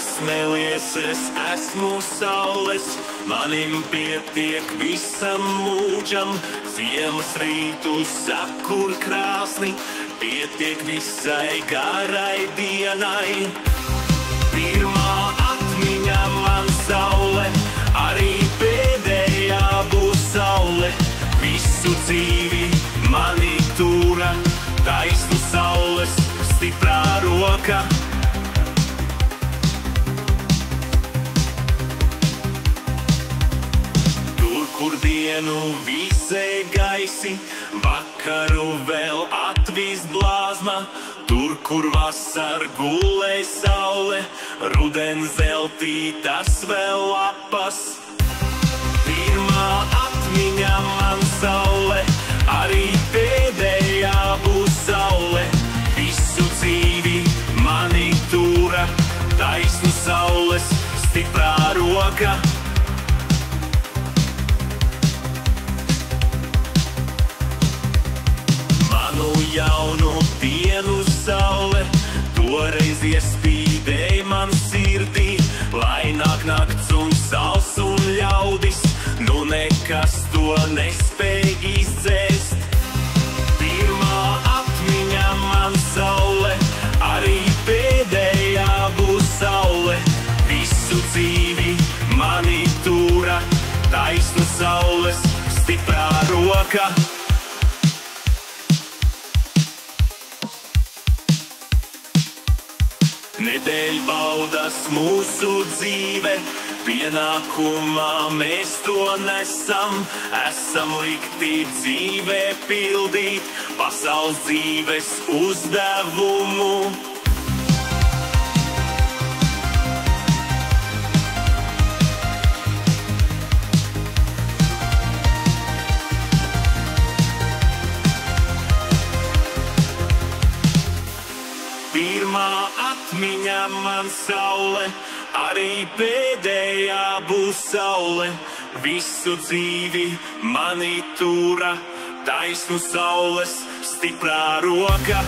Smēlies, es esmu saules, manim pietiek visam mūžam. Ziemas rītu sakur krāsni, pietiek visai garai dienai. Pirmā atmiņā man saule, arī pēdējā būs saule. Visu dzīvi mani tura, taisnu saules stiprā roka. Kur dienu visai gaisi, vakaru vēl atvīst blāzma. Tur, kur vasar gulēj saule, ruden zeltītas vēl lapas. Pirmā atmiņā man saule, arī pēdējā būs saule. Visu dzīvi mani tura, taisnu saules stiprā roka. Jaunu dienu saule, toreiz iespīdēja man sirdī, lai nāk nakts un sauss un ļaudis, nu nekas to nespēj izdzēst. Pirmā atmiņā man saule, arī pēdējā būs saule. Visu dzīvi mani tura, taisnu saules stiprā roka. Nedēļbaudas mūsu dzīve, pienākumā mēs to nesam. Esam likti dzīvē pildīt pasaules dzīves uzdevumu. Pirmā atmiņā man saule, arī pēdējā būs saule. Visu dzīvi mani tura, taisnu saules stiprā roka.